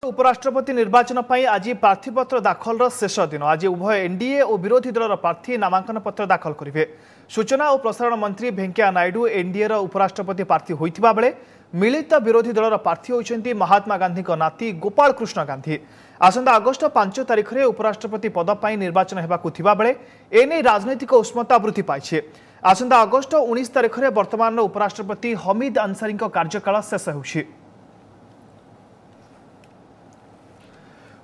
उपराष्ट्रपति निर्वाचन पर आज प्रार्थीपत्र दाखल शेष दिन। आज उभय एनडीए और विरोधी दलर प्रार्थी नामांकन पत्र दाखल करेंगे। सूचना और प्रसारण मंत्री भेंकैया नायडू एनडीए उपराष्ट्रपति प्रार्थी होता बेले मिलित विरोधी दलर प्रार्थी होती महात्मा गांधी नाती गोपाल कृष्ण गांधी। आसंता अगस्ट 5 तारिख में उपराष्ट्रपति पद पर निर्वाचन होगा बेले एने राजनैतिक उष्मता वृद्धि पाई। आसंता अगस्ट 19 तारिख में वर्तमान उपराष्ट्रपति हमीद अंसारी कार्यकाल शेष होगी।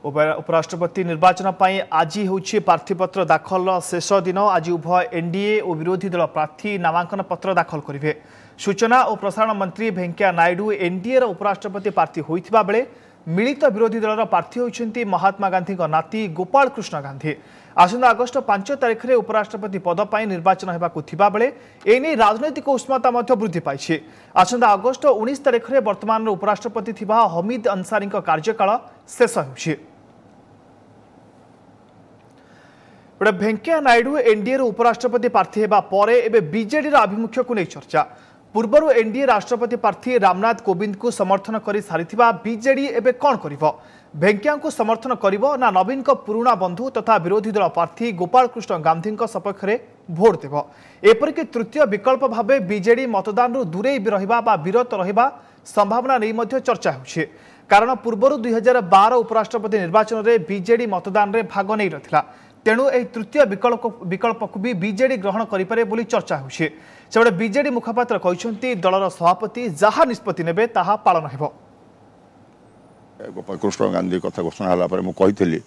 उपराष्ट्रपति निर्वाचन पर आज होछि प्रार्थीपत्र दाखल शेष दिन। आज उभय एनडीए और विरोधी दल प्रार्थी नामांकन पत्र दाखल करेंगे। सूचना और प्रसारण मंत्री भेंकैया नायडू एनडीए उपराष्ट्रपति प्रार्थी होता बेले मिलित विरोधी दलर प्रार्थी होती महात्मा गांधी नाती गोपाल कृष्ण गांधी। आसंता अगस्ट 5 तारिख में उपराष्ट्रपति पद पर निर्वाचन होगा बेले एने राजनैतिक उष्मता वृद्धि पाई। आसंता अगस्ट 19 तारिख में वर्तमान उपराष्ट्रपति थिबा हमीद अंसारी कार्यकाल शेष होछि। भेंकैया नायडू एनडीए उपराष्ट्रपति प्रार्थी होगा पर एवं बीजेडी आभिमुख्य को नहीं चर्चा। पूर्वर एनडीए राष्ट्रपति प्रार्थी रामनाथ कोविंद को समर्थन कर सारी बीजेडी एवं कौन कर भेंकैया को समर्थन करिवो ना नवीन को पुराना बंधु तथा विरोधी दल प्रार्थी गोपाल कृष्ण गांधी सपक्ष में भोट देव। एपरिक तृतीय विकल्प भाव बीजेडी मतदान दूरे रहा विरत रहा संभावना नहीं चर्चा हो। कारण पूर्वर 2012 उपराष्ट्रपति निर्वाचन में बीजेडी मतदान में भाग नहीं रहा। तेणु यह तृतीय विकल्प को भी बीजेडी ग्रहण करे बोली चर्चा होछि। सेबडे बीजेडी मुखपात्र कहते दलर सभापति जहाँ निष्पत्ति नेबे ताहा पालन हेबो। गोपाल कृष्ण गांधी कथा घोषणा होगापर मुझे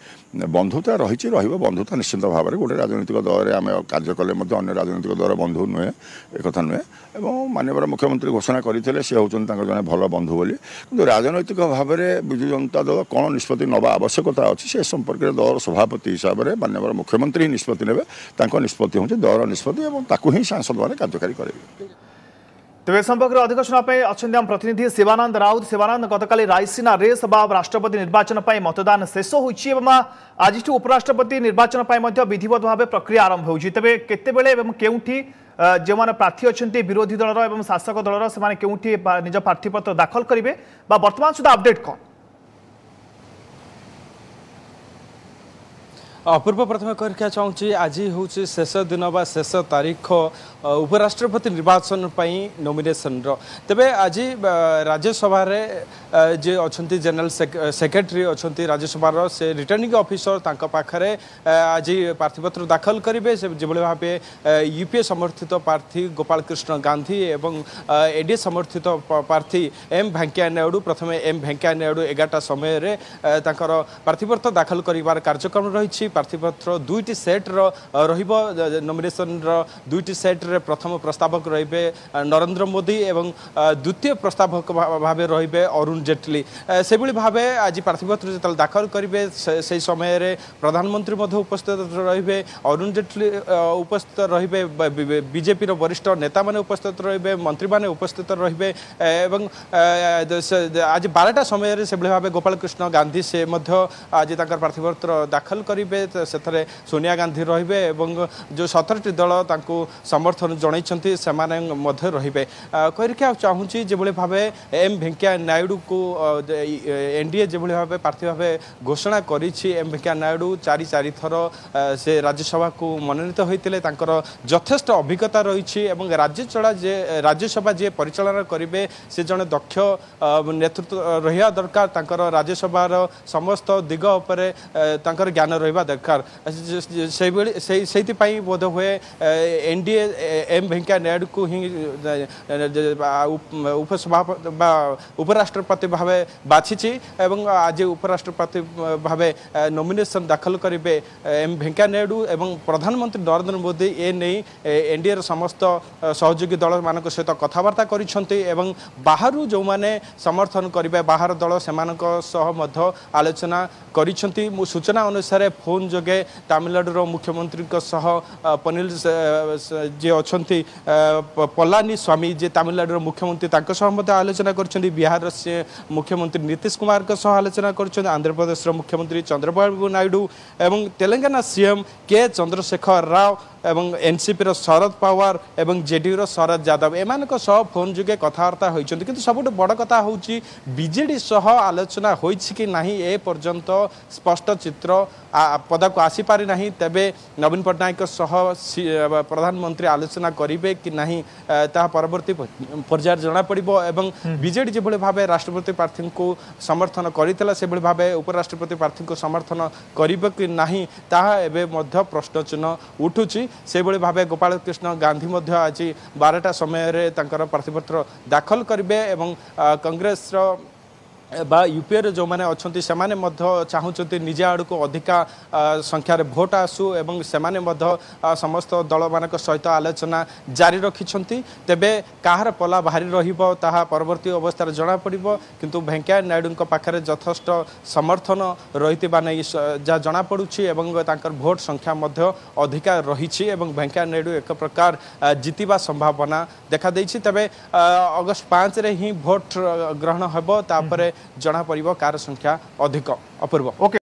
बंधुता रही बंधुता निश्चित भाव में गोटे राजनीतिक दल आम कार्य कले अन्य राजनीतिक दल बंधु नुहे एक नुहे और माननीय मुख्यमंत्री घोषणा करते सी हूँ जड़े भल बंधु बोली कि राजनैतिक भाव में विजु जनता दल कौन निष्पत्ति नवा आवश्यकता अच्छी से संपर्क में दलर सभापति हिसाब से माननीय मुख्यमंत्री ही निष्पत्ति ने निष्पत्ति हूँ दलर निष्पत्ति और ही सांसद मैंने कार्यकारी करेंगे। तेज संपर्क में अधिक शुणापी अच्छा प्रतिनिधि शिवानंद राउत। शिवानंद गतकाली रायसीना रेस राष्ट्रपति निर्वाचन पर मतदान शेष होछि आज उपराष्ट्रपति निर्वाचन पर विधिवत भाव प्रक्रिया आरंभ होछि। तेबे केतेबेले एवं केउठी जो माने प्रार्थी अच्छे विरोधी दलर एवं शासक दलर से केउठी निज प्रार्थीपत्र दाखल करेंगे वर्तमान सुधा अपडेट कौन? अपूर्व प्रथम कहना चाहूँगी आज हूँ शेष दिन व शेष तारीख उपराष्ट्रपति निर्वाचन नॉमिनेशन तेबे आज राज्यसभा जे अच्छा जनरल सेक्रेटरी अच्छा राज्यसभा से रिटर्निंग ऑफिसर पाखे आज प्रार्थीपत्र दाखल करेंगे। जो भाव यूपीए समर्थित प्रार्थी गोपाल कृष्ण गांधी एवं एडीए समर्थित प्रार्थी एम भेंकैया नायडू प्रथम एम भेंकैया नायडू 11टा समय प्रार्थीपत्र दाखल कर कार्यक्रम रही। प्रार्थीपत्र दुईटी सेट नॉमिनेशन दुईटी सेट रे प्रथम प्रस्तावक रहिबे नरेंद्र मोदी एवं द्वितीय प्रस्तावक भाव रहिबे अरुण जेटली। से भाव आज प्रार्थीपत्र जो दाखल करेंगे से समय रे प्रधानमंत्री उपस्थित रहिबे अरुण जेटली उपस्थित रहिबे बीजेपी वरिष्ठ नेता माने उपस्थित रहिबे मंत्री माने उपस्थित रहिबे एवं आज 12टा समय से भाव गोपाल कृष्ण गांधी से आज प्रार्थीपत्र दाखल करेंगे। से सोनिया गांधी रहिबे एवं जो 17टी दल समर्थन जनइछन्ति सेमाने मध्य रहिबे। कहरिका चाहूँगी जो भाव एम भेंकैया नायडू को एनडीए जो भाव प्रार्थी भाव घोषणा करिछि। एम भेंकैया नायडू चारि थर से राज्यसभा को मनोनीत होइतिले यथेष्ट अभिज्ञता रही एवं राज्यसभा जे परिचालन करेंगे से जड़े दक्ष नेतृत्व रहा दरकार। राज्यसभार समस्त दिग उपरे ज्ञान रहा दरकार। से बोध हुए एनडीए एम भेंकैया नायडू को ही उपसभापति उपराष्ट्रपति भाव बाछी एवं आज उपराष्ट्रपति भाव नॉमिनेशन दाखल करेंगे एम भेंकैया नायडू एवं प्रधानमंत्री नरेंद्र मोदी ए नहीं एनडीए समस्त सहयोगी दल मान सहित कथबार्ता करिसेंति एवं बाहर जो माने समर्थन करेंगे बाहर दल से आलोचना करिसेंति। सूचना अनुसार फोन जोगे तमिलनाडु मुख्यमंत्री पनील जे अच्छा पलानी स्वामी जे तमिलनाडु मुख्यमंत्री आलोचना कर बिहार से मुख्यमंत्री नीतीश कुमार आलोचना कर आंध्र प्रदेश मुख्यमंत्री चंद्रबाबू नायडू एवं तेलंगाना सीएम के चंद्रशेखर राव एवं एनसीपी शरद पवार एवं जेडीयू शरद यादव एमान फोन जुगे कथबार्ता होती किंतु सबुठ बड़ कथा हूँ बीजेडी सह आलोचना होइछि कि नहीं ए पर्यंत स्पष्ट चित्र पदा को आसी पारि नहीं तेबे नवीन पट्टनायक सह प्रधानमंत्री आलोचना करिवे कि नहीं ता परवर्ती पर्याय जना पड़िबो एवं बीजेडी जे भले भाबे राष्ट्रपति प्रार्थी को समर्थन करितला से भले भाबे उपराष्ट्रपति प्रार्थी को समर्थन करिवे कि नहीं ताहा एबे मध्य प्रश्न चिन्ह उठुछि से भले भाबे गोपाल कृष्ण गांधी मध्य आज 12टा समय रे तांकर प्रार्थीपत्र दाखल करिवे एवं कांग्रेस बा यूपीए जो मैंने अच्छा से माने चाहते निजे आड़ को अधिका संख्यार भोट आसू एवं से माने समस्त दल मान सहित आलोचना जारी रखिंट तेबे कहार पला भारी रहिबो ताहा परवर्ती अवस्था जना पड़िबो किंतु वेंकैया नायडू पाखरे यथेष्ट समर्थन रही नहीं जहाँ जना पड़ुछि एवं तांकर भोट संख्या अधिका रही वेंकैया नायडू एक प्रकार जितिबा संभावना देखा देछि तेबे अगस्त 5 रे ही भोट ग्रहण हेबो तापरे जना पड़िबो कार संख्या अधिक अपूर्व।